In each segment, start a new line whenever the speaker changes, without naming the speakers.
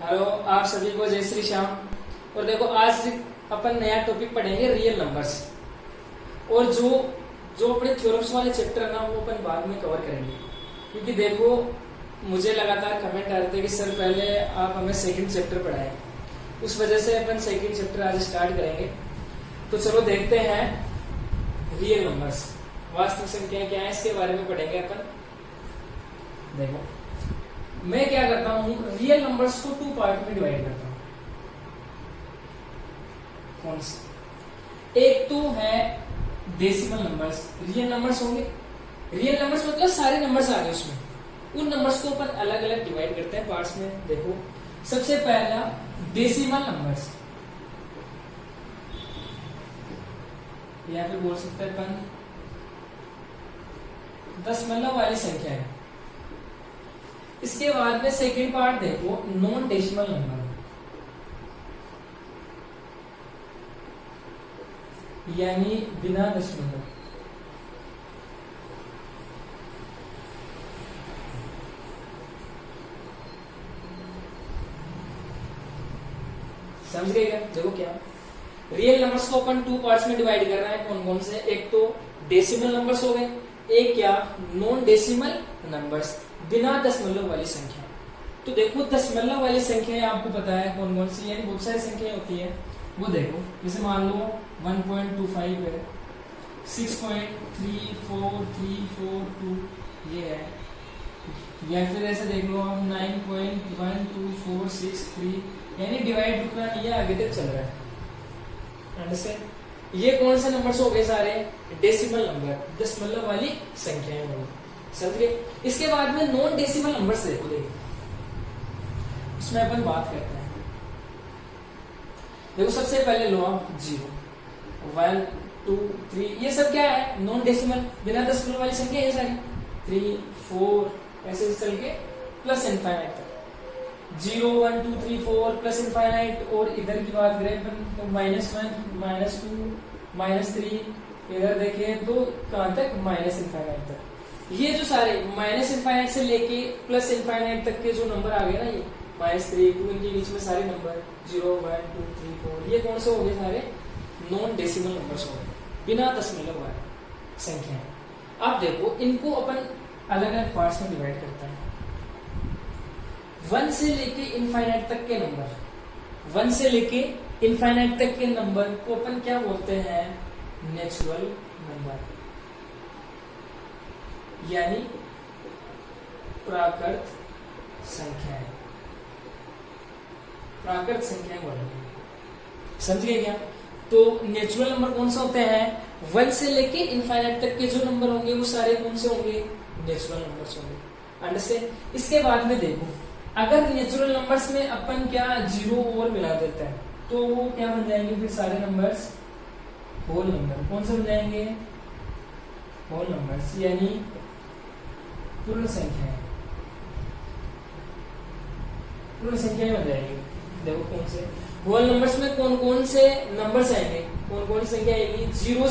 Hello, आप सभी को जय श्री श्याम। और देखो, आज अपन नया टॉपिक पढ़ेंगे रियल नंबर्स। और जो जो अपने थ्योरम्स वाले चैप्टर है ना, वो अपन बाद में कवर करेंगे। क्योंकि देखो, मुझे लगातार कमेंट आ रहे थे कि सर पहले आप हमें सेकंड चैप्टर पढ़ाएं। उस वजह से अपन सेकंड चैप्टर आज स्टार्ट करेंगे। तो चलो देखते हैं रियल नंबर्स, वास्तविक संख्याएं क्या है, इसके बारे में पढ़ेंगे अपन। देखो, मैं क्या करता हूं, रियल नंबर्स को टू पार्ट में डिवाइड करता हूं। कौन से? एक तो है डेसिमल नंबर्स। रियल नंबर्स होंगे, रियल नंबर्स मतलब सारे नंबर्स आ गए उसमें। उन नंबर्स को अपन अलग अलग डिवाइड करते हैं पार्ट्स में। देखो, सबसे पहला डेसिमल नंबर्स, या फिर बोल सकते हैं अपन दशमलव वाली संख्या है। इसके बाद में सेकेंड पार्ट देखो, नॉन डेसिमल नंबर, यानी बिना दशमलव। समझ गए क्या? देखो, क्या रियल नंबर्स को अपन टू पार्ट्स में डिवाइड कर रहे हैं। कौन कौन से? एक तो डेसिमल नंबर्स हो गए, एक क्या नॉन डेसिमल नंबर्स, बिना दशमलव वाली संख्या। तो देखो, दशमलव वाली संख्या आपको पता है कौन कौन सी, यानी बहुत सारी संख्याएं होती है। वो देखो, जैसे मान लो 1.25 है, 6.34342 ये है, या फिर ऐसे देख लो हम 9.12463, यानी डिवाइड रुकना नहीं है, आगे तक चल रहा है। अंडरस्टैंड? ये कौन से नंबर्स हो गए? सारे डेसिमल नंबर, दशमलव वाली संख्याएं होंगी। समझ गए? इसके बाद में नॉन डेसिमल नंबर्स देखो, उसमें अपन बात करते हैं। देखो, सबसे पहले लो आप 0, 1, 2, 3, ये सब क्या है? नॉन डेसिमल, बिना दशमलव वाली संख्या है सारी। 3, 4 ऐसे चल के प्लस इनफाइनाइट तक। 0, 1, 2, 3, 4 प्लस इनफाइनाइट। और इधर की बात करें तो -1, -2, -3, इधर देखें तो कहां तक? माइनस इनफाइनाइट तक। ये जो सारे माइनस इनफाइनाइट से लेके प्लस इनफाइनाइट तक के जो नंबर आ गए ना, ये -3, 2, इनके बीच में सारे नंबर 0, 1, 2, 3, 4, ये कौन से हो गए? सारे नॉन डेसिमल नंबर्स हो गए, बिना दशमलव वाले संख्या। अब देखो, इनको अपन अलग अलग पार्ट्स में डिवाइड करते हैं। 1 से लेके इनफाइनाइट तक के नंबर, 1 से लेके इनफाइनाइट तक के नंबर को अपन क्या बोलते हैं? नेचुरल नंबर, यानी प्राकृत संख्या। प्राकृत संख्या बोलेंगे। समझ गए क्या? तो नेचुरल नंबर कौन से होते हैं? 1 से लेके इनफाइनाइट तक के जो नंबर होंगे वो सारे कौन से होंगे? नेचुरल नंबर्स होंगे। अंडरस्टैंड? इसके बाद में देखो, अगर नेचुरल नंबर्स में अपन क्या 0 और मिला देते हैं तो वो क्या बन जाएंगे? फिर सारे नंबर्स होल नंबर। कौन से बन जाएंगे? होल नंबर्स, यानी पूर्ण संख्याएं। पूर्ण संख्याएं बन जाएंगी। देखो, कौन से होल नंबर्स में कौन कौन से नंबर्स आएंगे? कौन कौन सी संख्या आएगी? 0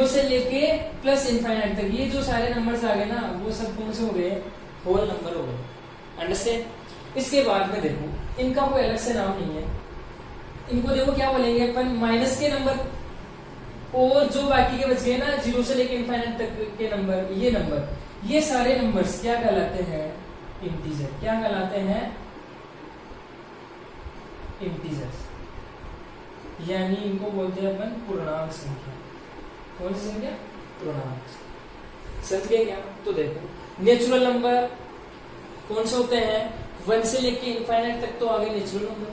से लेके प्लस इनफाइनाइट तक, ये जो सारे नंबर्स आ गए ना, वो सब कौन से हो गए? होल नंबर हो गए। अंडरस्टैंड? इसके बाद में देखो, इनका कोई अलग से नाम नहीं है। इनको देखो क्या बोलेंगे अपन? माइनस के नंबर। और जो बाकी के बच गए ना, 0 से लेके इनफाइनाइट तक के नंबर, ये सारे नंबर्स क्या कहलाते हैं? इंटीजर। क्या कहलाते हैं? इंटीजर्स, यानी इनको बोलते हैं अपन पूर्णांक संख्या। कौन सी संख्या? पूर्णांक। समझ गए क्या? तो देखो, नेचुरल नंबर कौन से होते हैं? 1 से लेके इनफाइनाइट तक तो आ गए नेचुरल नंबर।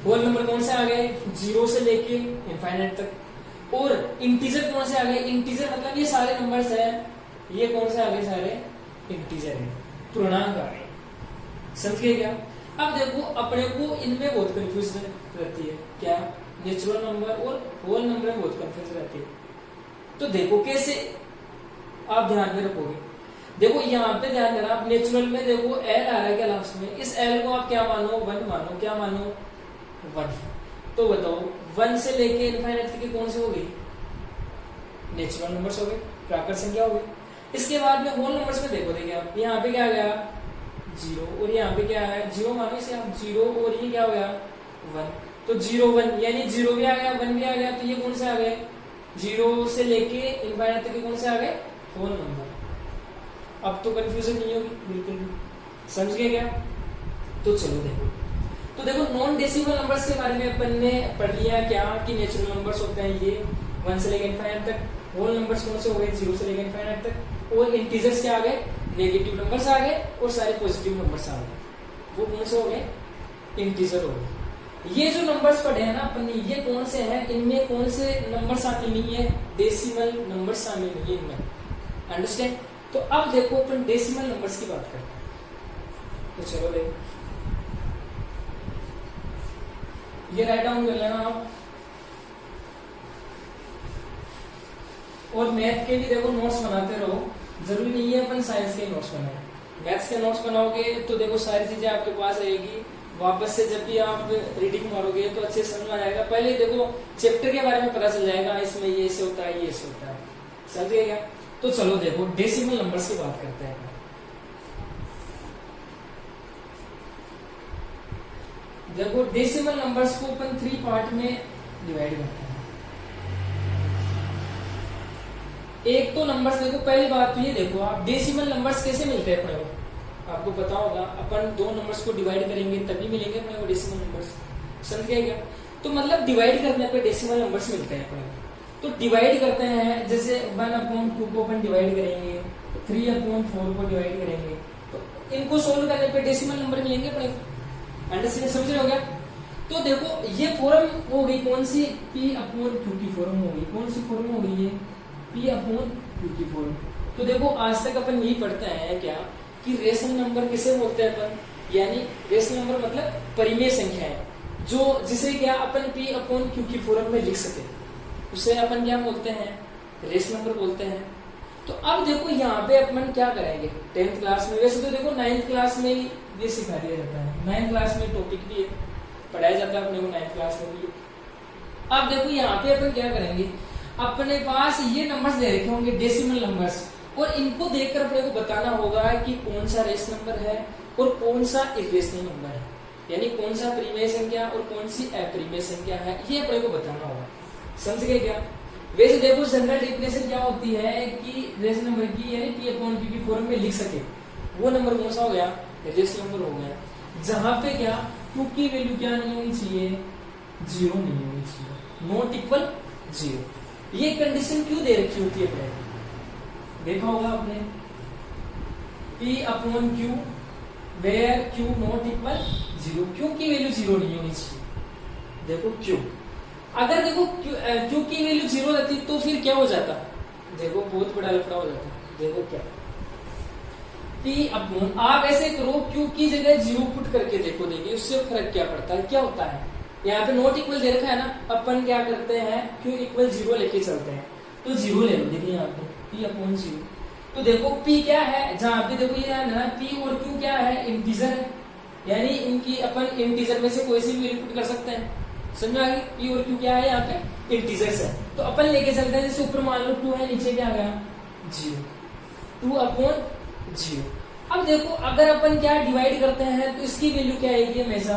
होल नंबर कौन से आ गए? 0 से लेके इनफाइनाइट तक। और इंटीजर कौन से आ गए? इंटीजर मतलब ये सारे नंबर्स हैं, ये कौन से आ गए? सारे इंटीजर हैं, पूर्णांक आ गए। समझ गए क्या? अब देखो, अपने को इनमें बहुत कंफ्यूजन रहती है। क्या? नेचुरल नंबर और होल नंबर में बहुत कंफ्यूजन रहती है। तो देखो कैसे आप ध्यान में रखोगे। देखो, यहाँ पे ध्यान देना, आप नेचुरल में देखो एल आ रहा है क्या लास्ट में? इस एल को आप क्या मानो? 1 मानो। क्या मानो? 1। तो बताओ, 1 से लेके इनफाइनाइट तक कौन से हो गई? नेचुरल नंबर्स हो गए, प्राकृत संख्या हो गई। इसके बाद में होल नंबर्स में देखो, देखिए आप यहाँ पे क्या आ गया? जीरो, और यहाँ पे क्या है, जीरो मानो इसे आप, जीरो और ये क्या हो गया, वन। तो जीरो वन यानी जीरो भी आ गया, वन भी आ गया, तो ये कौन से आ गए, जीरो से लेके इनफाइनाइट तक कौन से आ गए, होल नंबर। अब तो कंफ्यूजन नहीं होगी बिल्कुल भी, समझ गए क्या। तो चलो देखो, तो देखो नॉन डेसिमल नंबर्स के बारे में अपन ने पढ़ लिया क्या, कि नेचुरल नंबर्स होते हैं ये 1 से लेकर इनफाइनाइट तक, होल नंबर्स कौन से हो गए, 0 से लेकर इनफाइनाइट तक, और इंटीजर्स क्या आ गए, नेगेटिव नंबर्स आ गए, और सारे पॉजिटिव नंबर्स आ गए, वो कौन से हो गए, इंटीजर हो गए। ये जो नंबर्स पढ़े हैं ना अपन ने, ये कौन से हैं, इनमें कौन से नंबर शामिल नहीं है, डेसिमल नंबर शामिल नहीं है इनमें, अंडरस्टैंड। तो अब देखो अपन डेसिमल नंबर्स की बात करते हैं, तो चलो देखो, ये राइट डाउन कर लेना आप, और मैथ के भी देखो नोट्स बनाते रहो, जरूरी नहीं है अपन साइंस के नोट्स बनाए, मैथ्स के नोट्स बनाओगे तो देखो सारी चीजें आपके पास रहेगी, वापस से जब भी आप रीडिंग मारोगे तो अच्छे समझ में आएगा, पहले देखो चैप्टर के बारे में पता चल जाएगा, इसमें ये ऐसे होता है, ये ऐसे होता है, समझिए क्या। तो चलो देखो डेसिमल नंबर्स की बात करते हैं। देखो डेसिमल नंबर्स को अपन 3 पार्ट में डिवाइड करते हैं। एक तो नंबर्स देखो, पहली बात तो ये देखो आप, डेसिमल नंबर्स कैसे मिलते हैं अपने को, आपको पता होगा, अपन 2 नंबर्स को डिवाइड करेंगे तभी मिलेंगे अपने को डेसिमल नंबर्स, समझ गए क्या। तो मतलब डिवाइड करने पे डेसिमल नंबर्स मिलते हैं अपने को। तो डिवाइड करते हैं, जैसे 1/2 को अपन डिवाइड करेंगे, 3/4 को डिवाइड करेंगे, तो इनको सोल्व करने पे डेसिमल नंबर मिलेंगे अपने को, अंडरस्टैंड, समझ रहे हो क्या। तो देखो ये फॉर्म हो गई कौन सी, P/Q की फॉर्म हो गई, कौन सी फॉर्म हो गई है, P/Q की फॉर्म। तो देखो आज तक अपन यही पढ़ते हैं क्या, कि रेशनल नंबर किसे बोलते हैं अपन, यानी रेशनल नंबर मतलब परिमेय संख्या है, जो जिसे क्या अपन P/Q की फॉर्म में लिख सके, उसे अपन क्या बोलते हैं, रेशनल नंबर बोलते हैं। तो अब देखो यहाँ पे अपन क्या करेंगे 10th क्लास में, वैसे तो देखो 9th क्लास में ही ये सिखा दिया जाता है, 9th क्लास में टॉपिक भी है, पढ़ाया जाता है अपने को 9th क्लास में भी। अब देखो यहाँ पे अपन क्या करेंगे, अपने पास ये नंबर्स दे रखे होंगे डेसिमल नंबर्स, और इनको देखकर अपने को बताना होगा कि कौन सा रेशनल नंबर है और कौन सा इर्रेशनल नंबर है, यानी कौन सा परिमेय संख्या और कौन सी अपरिमेय संख्या है, ये अपने को बताना होगा, समझ गए क्या। वैसे देखो जनरल डेफिनेशन क्या होती है कि रेशनल नंबर की, यानी P/Q की फॉर्म में लिख सके, वो नंबर कौन सा हो गया, रेशनल नंबर हो गया, जहां पे क्या Q की वैल्यू क्या नहीं होनी चाहिए, 0 नहीं होनी चाहिए, नॉट इक्वल 0। ये कंडीशन क्यों दे रखी होती है पहले, देखा होगा आपने, P/Q where Q not equal 0, Q की वैल्यू 0 नहीं होनी चाहिए। देखो Q, अगर देखो Q की वैल्यू 0 रहती तो फिर क्या हो जाता, देखो बहुत बड़ा लफड़ा हो जाता। देखो क्या P/, आप ऐसे करो Q की जगह 0 पुट करके देखो, देखिए उससे फर्क क्या पड़ता है, क्या होता है। यहाँ पे नॉट इक्वल दे रखा है ना, अपन क्या करते हैं Q=0 लेके चलते हैं, तो 0 ले लो, देखिए यहाँ पे P/0। तो देखो P क्या है, जहाँ पे देखो ये ना P और Q क्या है, इंटीजर है, यानी इनकी अपन इंटीजर में से कोई सी भी वैल्यू पुट कर सकते हैं, समझ में आ गई। P और Q क्या है, यहाँ पे इंटीजर्स है, तो अपन लेके चलते हैं, जैसे ऊपर मान लो 2 है, नीचे क्या आ गया 0, 2/0। अब देखो अगर अपन क्या डिवाइड करते हैं तो इसकी वैल्यू क्या आएगी हमेशा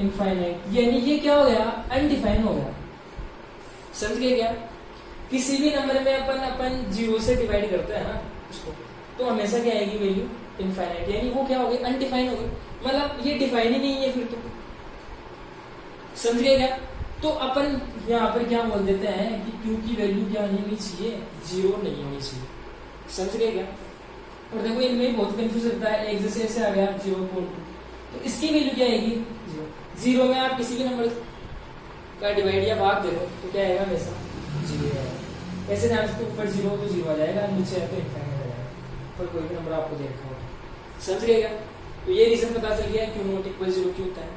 इनफाइनाइट, यानी ये क्या हो गया, अनडिफाइन हो गया, समझ गए क्या। किसी भी नंबर में अपन 0 से डिवाइड करते हैं ना उसको, तो हमेशा क्या आएगी वैल्यू इनफाइनाइट, यानी वो क्या हो गई, अनडिफाइन हो गई, मतलब ये डिफाइन ही नहीं है फिर, तो समझ गए क्या। तो अपन यहाँ पर क्या बोल देते हैं कि Q की वैल्यू क्या नहीं होनी चाहिए, 0 नहीं होनी चाहिए, समझ गए क्या। और देखो इनमें बहुत कंफ्यूज होता है, एक जैसे ऐसे आ गया 0.2, तो इसकी वैल्यू क्या आएगी 0 में आप किसी भी नंबर का डिवाइड या भाग दे दो तो क्या आएगा, हमेशा 0 आएगा। ऐसे ध्यान से ऊपर 0 तो 0 आ जाएगा, नीचे तो इनफाइनाइट आ जाएगा, पर कोई भी नंबर आपको देखा होगा, समझ गए क्या। तो ये रीजन पता चल गया Q नॉट इक्वल 0 क्यों होता है।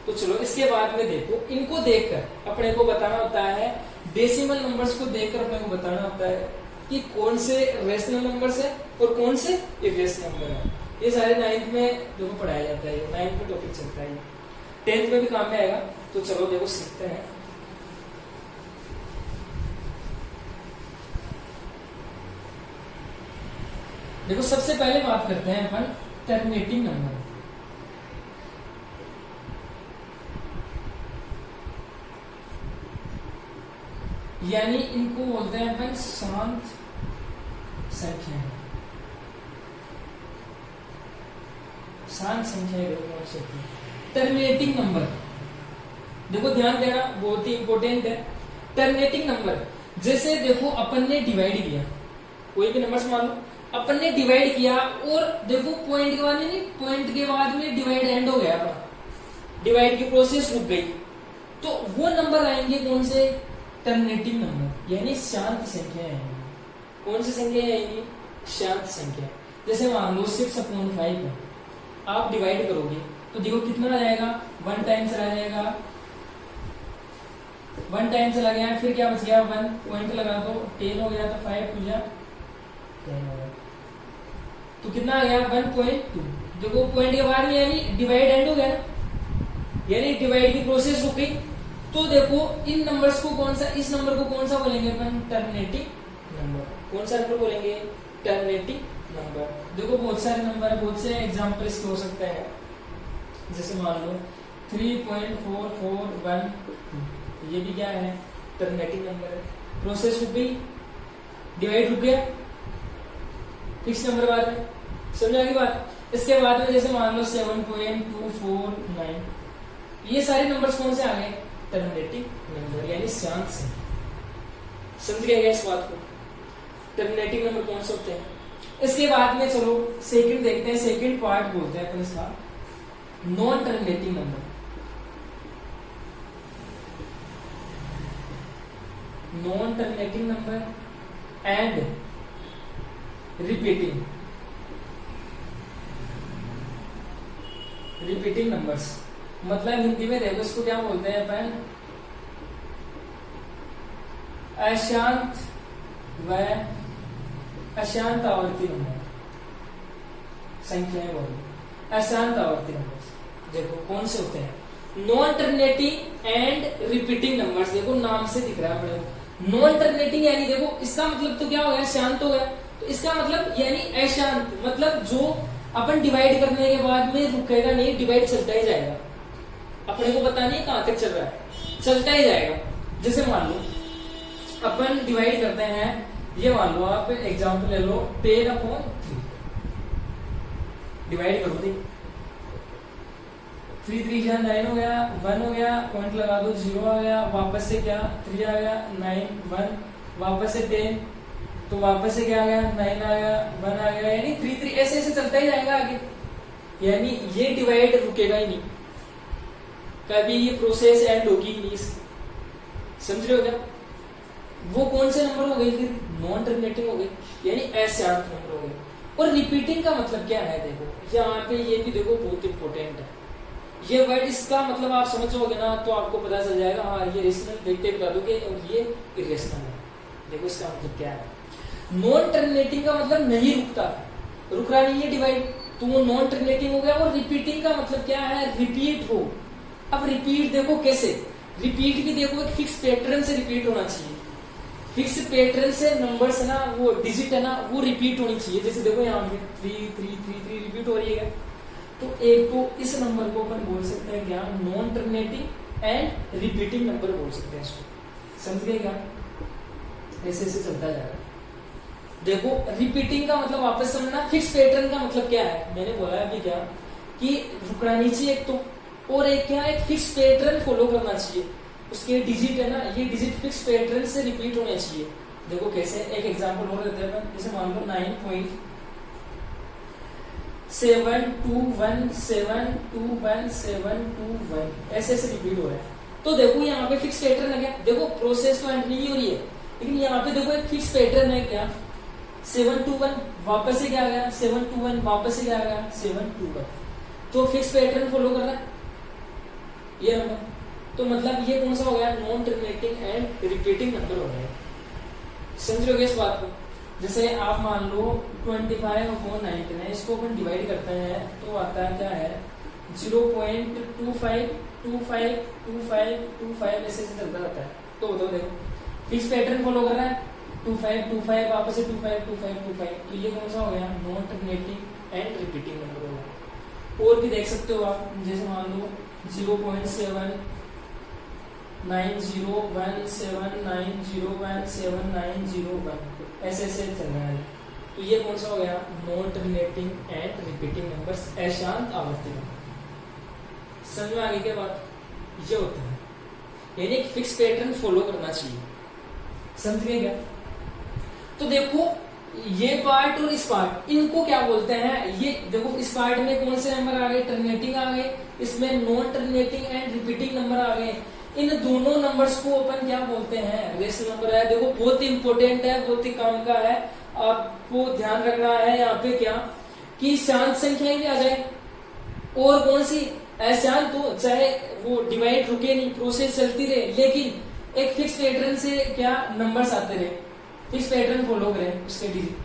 तो चलो इसके बाद में देखो, इनको देखकर अपने को बताना होता है, डेसिमल नंबर्स को देखकर अपने को बताना होता है कि कौन से रेशनल नंबर्स है और कौन से इर्रेशनल नंबर है। ये सारे 9th में देखो पढ़ाया जाता है, 9th में टॉपिक चलता है, 10th में भी काम में आएगा। तो चलो देखो सीखते हैं। देखो सबसे पहले बात करते हैं अपन टर्मिनेटिंग नंबर, यानी इनको बोलते हैं अपन शांत संख्या। शांत संख्या कौन सी होती है? Terminating number. देखो ध्यान देना, बहुत ही इंपॉर्टेंट है। टर्मिनेटिंग नंबर, जैसे देखो अपन ने डिवाइड किया, कोई भी नंबर मान लो, अपन ने डिवाइड किया और देखो पॉइंट के बाद नहीं, पॉइंट के बाद में डिवाइड एंड हो गया अपना, डिवाइड की प्रोसेस रुक गई, तो वो नंबर आएंगे कौन से? टर्मिनेटिंग नंबर, यानी शांत संख्या आएंगी। कौन सी संख्या आएगी? शांत संख्या। जैसे मान लो 6/5 है, आप डिवाइड करोगे तो देखो कितना आ जाएगा? 1 टाइम चला जाएगा, 1 टाइम चला गया, फिर क्या बच गया? 1 पॉइंट लगा दो, 10 हो गया, तो 5 पूजा 10 हो गया, तो कितना आ गया? 1.2। देखो पॉइंट के बाद में यानी डिवाइड एंड हो गया ना, यानी डिवाइड की प्रोसेस रुक गई। तो देखो इन नंबर्स को कौन सा, इस नंबर को कौन सा बोलेंगे अपन? Terminating number. कौन सा नंबर बोलेंगे? Terminating number. देखो बहुत सारे नंबर है, बहुत से एग्जांपल इसके हो सकते हैं, जैसे मान लो 3.4412, ये भी क्या है? टर्मिनेटिंग नंबर है। प्रोसेस रुक गई, डिवाइड रुक गया, फिक्स नंबर बाद में, समझ आ गई बात? इसके बाद में जैसे मान लो 7.249, ये सारे नंबर्स कौन से आ गए? टर्मिनेटिंग नंबर, यानी शांत संख्या। समझ गए इस बात को? टर्मिनेटिंग नंबर कौन से होते हैं? इसके बाद में चलो सेकंड देखते हैं, सेकंड पार्ट बोलते हैं अपन इसका, non terminating number. Non terminating number and repeating numbers, मतलब हिंदी में देखो इसको क्या बोलते हैं अपन? अशांत व अशांत आवर्ती नंबर, संख्याएं बोलो, अशांत आवर्ती नंबर। देखो कौन से होते हैं? Non terminating and repeating numbers. देखो नाम से दिख रहा है अपने, नॉन टर्मिनेटिंग यानी देखो इसका मतलब तो क्या हो गया? शांत हो गया। तो इसका मतलब यानी अशांत, मतलब जो अपन डिवाइड करने के बाद में रुकेगा नहीं, डिवाइड चलता ही जाएगा, अपने को पता नहीं कहां तक चल रहा है, चलता ही जाएगा। जैसे मान लो अपन डिवाइड करते हैं, ये मान लो आप एग्जांपल ले लो 10/3, डिवाइड करो दी, 3 3 9 हो गया, 1 हो गया, पॉइंट लगा दो, 0 आ गया, वापस से क्या 3 आ गया, 9 1, वापस से 10, तो वापस से क्या आ गया? 9 आ गया, 1 आ गया, यानी 3 3 ऐसे ऐसे चलता ही जाएगा आगे, यानी ये डिवाइड रुकेगा ही नहीं, कभी ये प्रोसेस एंड होगी ही नहीं। समझ रहे हो क्या? वो कौन से नंबर हो गए? फिर नॉन टर्मिनेटिंग हो गए, यानी अशांत नंबर हो गए। और रिपीटिंग का मतलब क्या है? देखो यहाँ पे ये भी देखो बहुत इंपॉर्टेंट है, ये वर्ड, इसका मतलब आप समझोगे ना तो आपको पता चल जाएगा, हाँ ये रेशनल, देखते बता दोगे, और ये इरेशनल है। देखो इसका मतलब क्या है? नॉन टर्मिनेटिंग का मतलब नहीं रुकता, रुक रहा नहीं है डिवाइड, तो वो नॉन टर्मिनेटिंग हो गया। और रिपीटिंग का मतलब क्या है? रिपीट हो। अब रिपीट देखो कैसे? रिपीट भी देखो एक फिक्स पैटर्न से रिपीट होना चाहिए, फिक्स पैटर्न से नंबर्स है ना, वो डिजिट है ना, वो रिपीट होनी चाहिए। जैसे देखो यहाँ पे 3 3 3 3 रिपीट हो रही है, तो एक तो इस नंबर को अपन बोल सकते हैं क्या? Non terminating and repeating number बोल सकते हैं इसको। समझ गए क्या? ऐसे ऐसे चलता जाएगा। देखो रिपीटिंग का मतलब वापस समझना, फिक्स पैटर्न का मतलब क्या है? मैंने बोला अभी क्या कि रुकना नहीं चाहिए एक तो, और एक क्या, एक फिक्स पैटर्न फॉलो करना चाहिए, उसके डिजिट है ना, ये डिजिट फिक्स पैटर्न से रिपीट होने चाहिए। देखो कैसे, एक एग्जांपल और देते हैं अपन, जैसे मान लो 9.721721721 ऐसे ऐसे रिपीट हो रहा है। तो देखो यहाँ पे फिक्स पैटर्न है क्या? देखो प्रोसेस तो एंड नहीं हो रही है, लेकिन यहाँ पे देखो एक फिक्स पैटर्न है क्या? 721, वापस से क्या आ गया? 721, वापस से क्या आ गया? 721, तो फिक्स पैटर्न फॉलो कर रहा है ये नंबर। तो मतलब ये कौन सा हो गया? Non terminating and repeating number हो गया। समझ रहे हो इस बात को? जैसे आप मान लो 25/19 है, इसको अपन डिवाइड करते हैं तो आता है क्या है? 0.252525 ऐसे चलता रहता है। तो बताओ, देखो फिक्स पैटर्न फॉलो कर रहा है, 25 25, वापस से 25 25 25, तो ये कौन सा हो गया? Non terminating and repeating number होगा। और भी देख सकते हो आप, जैसे मान लो 0.79017901791 ऐसे ऐसे चल रहा है। तो ये कौन सा हो गया? Non terminating and repeating numbers, अशांत आवर्ती नंबर। समझ में आ गई क्या बात? ये होता है, यानी एक फिक्स पैटर्न फॉलो करना चाहिए। समझ गए क्या? तो देखो ये पार्ट और इस पार्ट, इनको क्या बोलते हैं? ये देखो इस पार्ट में कौन से नंबर आ गए? टर्मिनेटिंग आ गए, इसमें non terminating and repeating number आ गए। इन दोनों नंबर्स को अपन क्या बोलते हैं? रेशनल नंबर है। देखो बहुत ही इंपॉर्टेंट है, बहुत ही काम का है, आपको ध्यान रखना है यहाँ पे क्या कि शांत संख्याएं भी आ जाए और कौन सी अशांत हो, चाहे वो डिवाइड रुके नहीं, प्रोसेस चलती रहे, लेकिन एक फिक्स पैटर्न से क्या नंबर्स आते रहे, फिक्स पैटर्न फॉलो करें उसके डिजिट।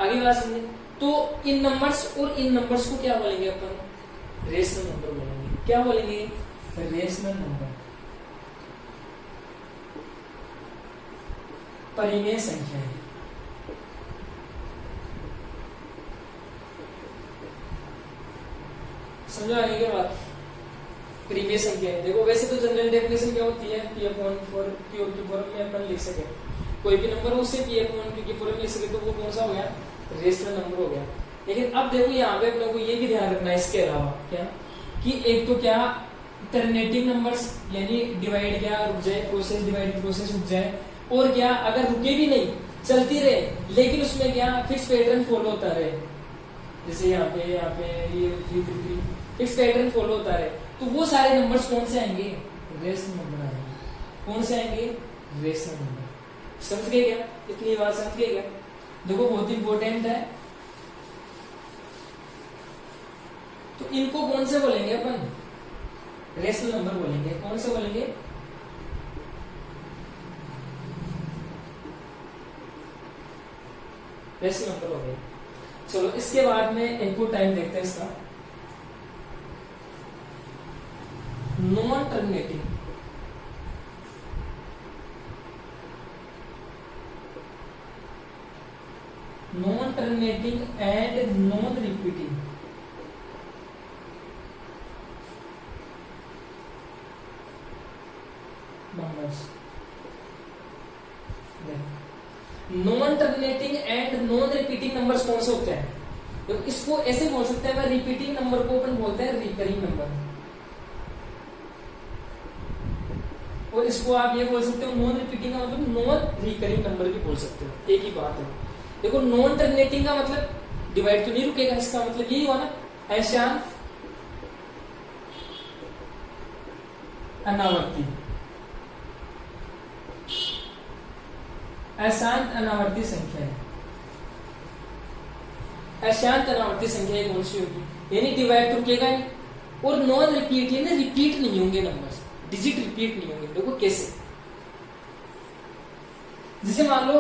आगे बात समझे? तो इन नंबर्स और इन नंबर्स को क्या बोलेंगे अपन? रेशनल नंबर बोलेंगे। क्या बोलेंगे? रेशनल नंबर, परिमेय संख्या है। समझ आ गई क्या बात? परिमेय संख्या है। देखो वैसे तो जनरल डेफिनेशन क्या होती है? पी अपॉन फोर क्यू की फॉर्म में अपन लिख सके, कोई भी नंबर हो उसे पी अपॉन क्यू की फॉर्म में लिख सके, तो वो कौन सा हो गया? रेशनल नंबर हो गया। लेकिन अब देखो यहाँ पे अपने को ये भी ध्यान रखना है इसके अलावा क्या, कि एक तो क्या टर्मिनेटिंग नंबर्स, यानी डिवाइड क्या रुक जाए, प्रोसेस डिवाइड प्रोसेस रुक जाए, और क्या अगर रुके भी नहीं चलती रहे, लेकिन उसमें क्या फिक्स पैटर्न फॉलो होता रहे, जैसे यहाँ पे ये 333 फिक्स पैटर्न फॉलो होता रहे, तो वो सारे नंबर्स कौन से आएंगे? रेशनल नंबर आएंगे। कौन से आएंगे? Rational number. समझ गए क्या? इतनी बात समझ गए क्या? देखो बहुत इंपॉर्टेंट है। तो इनको कौन से बोलेंगे अपन? रेशनल नंबर बोलेंगे। कौन से बोलेंगे? रेशनल नंबर हो गए। चलो इसके बाद में एक और टाइम देखते हैं इसका, non terminating. Non terminating and non repeating numbers. Non terminating and non repeating numbers कौन से होते हैं? तो इसको ऐसे बोल सकते हैं, रिपीटिंग नंबर को अपन बोलते हैं रिकरिंग नंबर, और इसको आप ये बोल सकते हो नॉन रिपीटिंग का मतलब नॉन रिकरिंग नंबर भी बोल सकते हो, एक ही बात है। देखो नॉन टर्मिनेटिंग का मतलब डिवाइड तो नहीं रुकेगा, इसका मतलब यही हुआ ना, अशांत अनावर्ती, अशांत अनावर्ती संख्या है। अशांत अनावर्ती संख्या कौन सी होगी? यानी डिवाइड तो रुकेगा नहीं, और नॉन रिपीट यानी रिपीट नहीं होंगे नंबर्स, डिजिट रिपीट नहीं होंगे। देखो कैसे, जैसे मान लो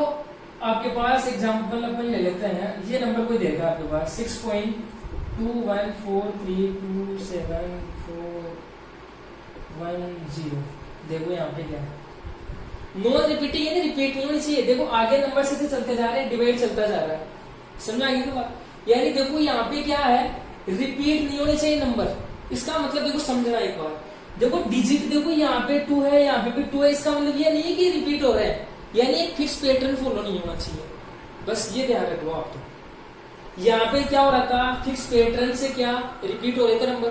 आपके पास एग्जांपल अपन ले लेते हैं, ये नंबर कोई देगा आपके पास 6.2143274110। देखो यहाँ पे क्या है, नॉन रिपीटिंग यानी रिपीट नहीं होनी चाहिए। देखो आगे नंबर से चलते जा रहे हैं, डिवाइड चलता जा रहा है, समझ आ गई तो बात? यानी देखो यहाँ पे क्या है, रिपीट नहीं होने चाहिए नंबर। इसका मतलब देखो समझना एक बार, देखो डिजिट देखो यहाँ पे 2 है, यहाँ पे भी 2 है, इसका मतलब ये नहीं है कि रिपीट हो रहा है, यानी एक फिक्स पैटर्न फॉलो नहीं होना चाहिए, बस ये ध्यान रखो आप। तो यहाँ पे क्या हो रहा था, फिक्स पैटर्न से क्या रिपीट हो रहे थे नंबर,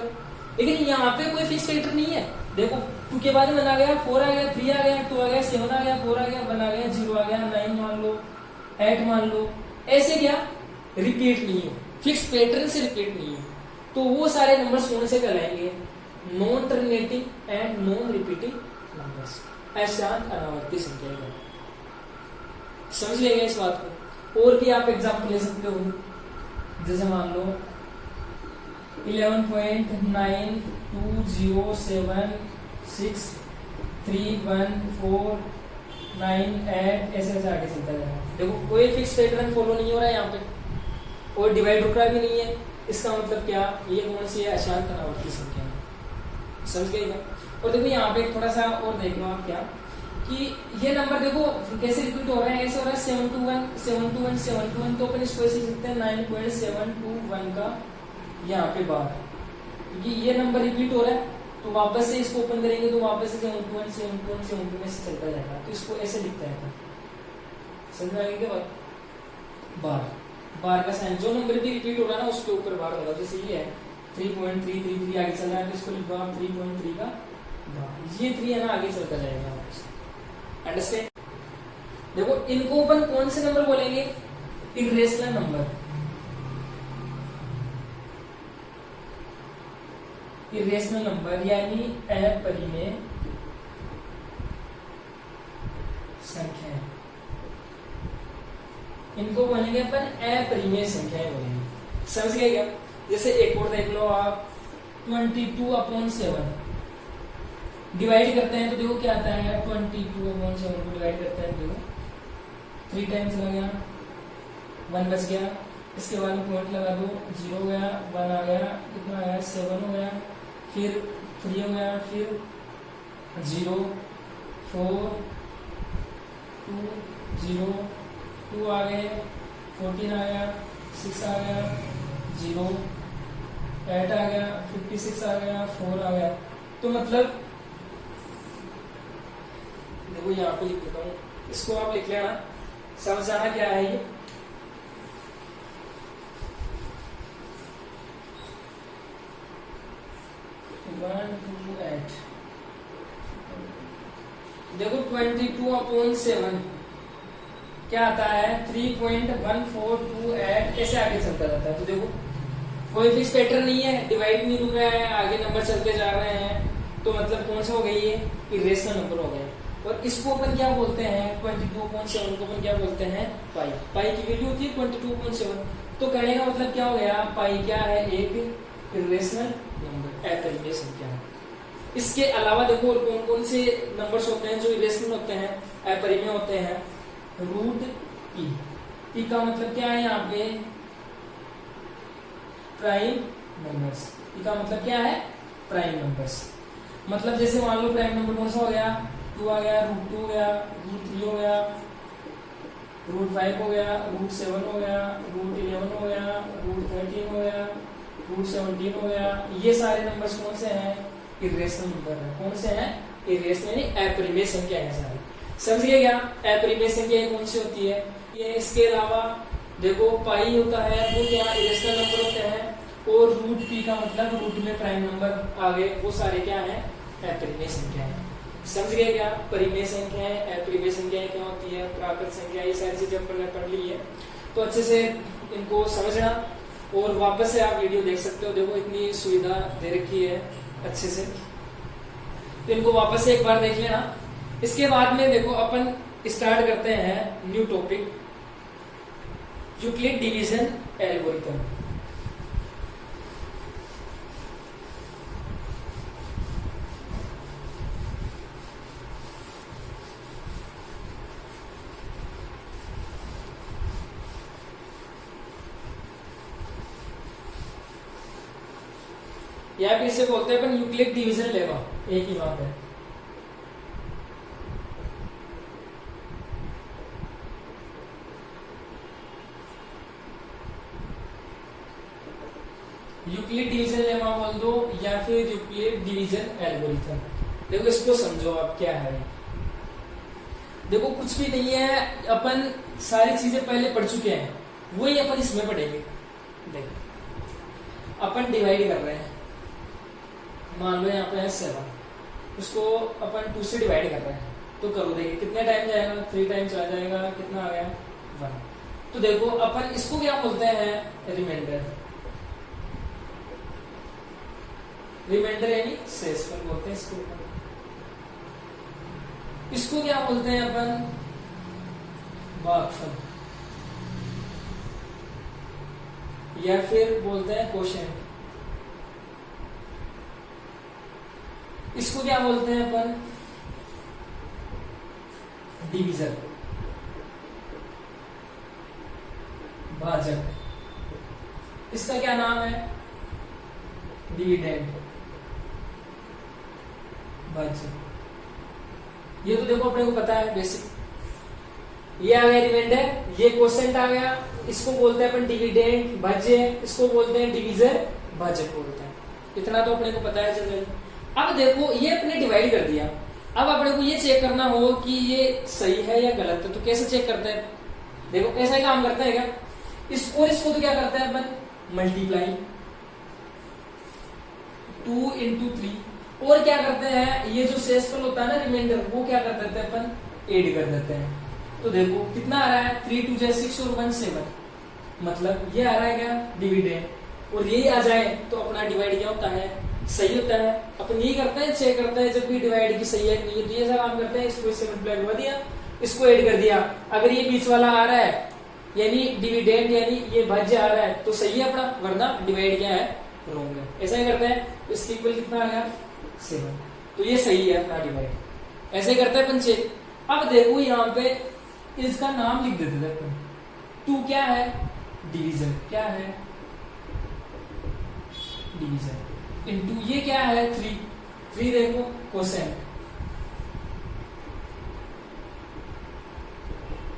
लेकिन यहाँ पे कोई फिक्स पैटर्न नहीं है। देखो 2 के बाद में 1 आ गया, 4 आ गया, 3 आ गया, 2 आ गया, 7 आ गया, 4 आ गया, 1 आ गया, 0 आ गया, 9 मान लो, 8 मान लो, ऐसे क्या रिपीट नहीं है, फिक्स पैटर्न से रिपीट नहीं है। तो वो सारे नंबर्स कौन से कहलाएंगे? Non terminating and non repeating numbers, अशांत अनावर्ती संख्या। समझ लेंगे इस बात को। और भी आप एग्जाम्पल ले सकते हो, जैसे मान लो 11.92063148 ऐसे ऐसे आगे चलता जाएगा। देखो कोई फिक्स पैटर्न फॉलो नहीं हो रहा है यहाँ पे, और डिवाइड रुक रहा भी नहीं है, इसका मतलब क्या, ये कौन सी है, अशांत अनावर्ती संख्या है। समझ गए क्या? और देखो यहाँ पे थोड़ा सा और देख लो आप क्या, कि ये नंबर देखो कैसे रिपीट हो रहा है, ऐसे हो रहा है 721 721 721, तो अपन इसको ऐसे लिख सकते हैं 9.721 का यहाँ पे बार, क्योंकि ये नंबर रिपीट हो रहा है तो वापस से इसको ओपन करेंगे तो वापस से 721 721 721 से चलता जाएगा, तो इसको ऐसे लिखते हैं। समझ में आएगी क्या बार, बार का साइन जो नंबर भी रिपीट हो रहा है ना उसके ऊपर बार होगा। जैसे ये है 3.333 आगे चल रहा है तो इसको लिखो आप 3.3 का बार, ये 3 है ना आगे चलता जाएगा। अंडरस्टैंड? देखो इनको अपन कौन से नंबर बोलेंगे, इरेशनल नंबर। इरेशनल नंबर यानी अपरिमेय संख्या, इनको बोलेंगे अपन अपरिमेय संख्याएं बोलेंगे। समझ गए क्या? जैसे एक और देख लो आप 22/7 डिवाइड करते हैं तो देखो क्या आता है, 22/7 को डिवाइड करते हैं देखो 3 टाइम्स लग गया, 1 बच गया, इसके बाद में पॉइंट लगा दो, 0 गया, 1 आ गया, कितना आया 7 हो गया, फिर 3 हो गया, फिर 0 4 2 0 2 आ गए, 14 आ गया, 6 आ गया, 0 8 आ गया, 56 आ गया, 4 आ गया। तो मतलब देखो यहाँ पे लिख देता हूँ, इसको आप लिख लेना, समझ जाना क्या है ये। देखो 22/7 क्या आता है 3.1428 ऐसे आगे चलता जाता है। तो देखो कोई फिक्स पैटर्न नहीं है, डिवाइड नहीं रुक रहा है, आगे नंबर चलते जा रहे हैं, तो मतलब कौन सा हो गई ये इरेशनल नंबर हो गया। और इसको अपन क्या बोलते हैं 22/7 को अपन क्या बोलते हैं पाई, पाई की वैल्यू होती है 22/7। तो कहने का मतलब क्या हो गया, पाई क्या है, एक इरेशनल नंबर, अपरिमेय संख्या है। इसके अलावा देखो और कौन कौन से नंबर्स होते हैं जो इरेशनल होते हैं, अपरिमेय होते हैं। रूट पी, पी का मतलब क्या है यहाँ पे प्राइम नंबर्स, पी का मतलब क्या है प्राइम नंबर्स। मतलब जैसे मान लो प्राइम नंबर कौन सा हो गया, 2 आ गया, √2 हो गया, √3 हो गया, √5 हो गया, √7 हो गया, √11 हो गया, √13 हो गया, √17 हो गया। ये सारे नंबर्स कौन से हैं, इरेशनल नंबर है। कौन से हैं, इरेशनल यानी अपरिमेय संख्या है सारी। समझ गए क्या, अपरिमेय संख्या कौन सी होती है ये। इसके अलावा देखो पाई होता है, वो क्या इरेशनल नंबर होते हैं, और रूट पी का मतलब रूट में प्राइम नंबर आ गए, वो सारे क्या है अपरिमेय संख्या है। समझ गए क्या, परिमेय संख्याएं अपरिमेय संख्याएं क्या होती है, प्राकृत संख्या, ये सारी चीजें अपन ने पढ़ ली है। तो अच्छे से इनको समझना और वापस से आप वीडियो देख सकते हो। देखो इतनी सुविधा दे रखी है अच्छे से, तो इनको वापस से एक बार देख लेना। इसके बाद में देखो अपन स्टार्ट करते हैं new topic, Euclid division algorithm. या फिर इसे बोलते हैं अपन यूक्लिड डिवीजन लेमा, एक ही बात है। यूक्लिड डिवीजन लेमा बोल दो या फिर यूक्लिड डिवीजन एल्गोरिथम। देखो इसको समझो आप क्या है। देखो कुछ भी नहीं है, अपन सारी चीजें पहले पढ़ चुके हैं, वही अपन इसमें पढ़ेंगे। देखो अपन डिवाइड कर रहे हैं, मान लो यहाँ पे है 7, उसको अपन 2 से डिवाइड कर रहे हैं, तो करो देखिए कितने टाइम जाएगा, 3 टाइम्स आ जाएगा, कितना आ गया 1। तो देखो अपन इसको क्या बोलते हैं रिमाइंडर, रिमाइंडर यानी शेषफल बोलते हैं इसको। इसको क्या बोलते हैं अपन भागफल, या फिर बोलते हैं कोशेंट। इसको क्या बोलते हैं अपन डिवीजन, भाजक। इसका क्या नाम है डिविडेंड, भाजक। ये तो देखो अपने को पता है बेसिक। ये आ गया रिमाइंडर, ये क्वोशिएंट आ गया, इसको बोलते हैं अपन डिविडेंड भाज्य, इसको बोलते हैं डिवीजर भाजक बोलते हैं। इतना तो अपने को पता है जनरली। अब देखो ये अपने डिवाइड कर दिया, अब अपने को ये चेक करना हो कि ये सही है या गलत है, तो कैसे चेक करते हैं? देखो ऐसा ही काम करते हैं क्या, इसको तो क्या करते हैं अपन मल्टीप्लाई 2 into 3, और क्या करते हैं ये जो शेषफल होता है ना रिमाइंडर, वो क्या कर देते हैं अपन ऐड कर देते हैं। तो देखो कितना आ रहा है 3 2 6 और 1 7, मतलब ये आ रहा है क्या डिविडेंड, और यही आ जाए तो अपना डिवाइड क्या होता है सही होता है। अपन यही करते हैं, चेक करते हैं जब भी डिवाइड की सही है कि नहीं है, तो ये सब काम करते हैं। इसको इससे मल्टीप्लाई करवा दिया, इसको ऐड कर दिया, अगर ये बीच वाला आ रहा है यानी डिविडेंड यानी ये भाज्य आ रहा है तो सही है अपना, वरना डिवाइड क्या है रॉन्ग है। ऐसा ही करते हैं, तो इसके इक्वल कितना आ गया 7, तो ये सही है अपना डिवाइड। ऐसे ही करते हैं अपन चेक। अब देखो यहाँ पे इसका नाम लिख देते थे अपन, 2 क्या है डिवीजन, क्या है डिवीजन, इनटू ये क्या है 3 देखो क्वोशिएंट,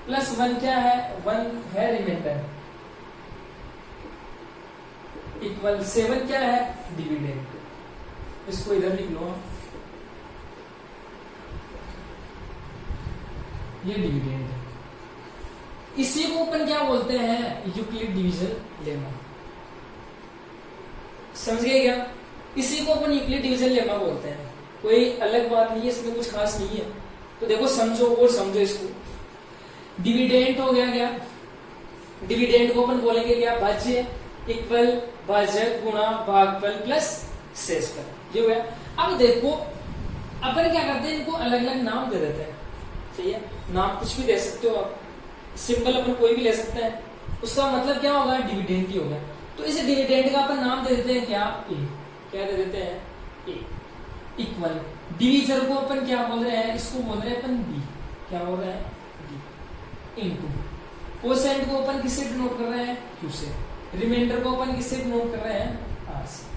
प्लस 1 क्या है 1 है रिमाइंडर, इक्वल 7 क्या है डिविडेंड। इसको इधर लिख लो, ये डिविडेंड है। इसी को अपन क्या बोलते हैं यूक्लिड डिवीजन लेमा। समझ गए क्या? इसी को अपन यूक्लिड डिवीजन लेमा बोलते हैं, कोई अलग बात नहीं है इसमें, कुछ खास नहीं है। तो देखो समझो और समझो इसको। डिविडेंड हो गया क्या, डिविडेंड को अपन बोलेंगे क्या भाज्य, इक्वल भाजक गुणा भागफल प्लस शेषफल, ये हो गया। अब देखो अपन क्या करते हैं, इनको अलग अलग नाम दे देते हैं, सही है। नाम कुछ भी दे सकते हो आप, सिंपल अपन कोई भी ले सकते हैं, उसका मतलब क्या होगा डिविडेंड ही होगा। तो इसे डिविडेंड का अपन नाम दे देते हैं क्या ए, क्या दे देते हैं ए। इक्वल डिवीजर को अपन क्या बोल रहे हैं, इसको बोल रहे हैं अपन बी, क्या बोल रहे हैं डी। इनटू क्वोशिएंट को अपन किससे डिनोट कर रहे हैं क्यू से, रिमाइंडर को अपन किससे डिनोट कर रहे हैं आर से।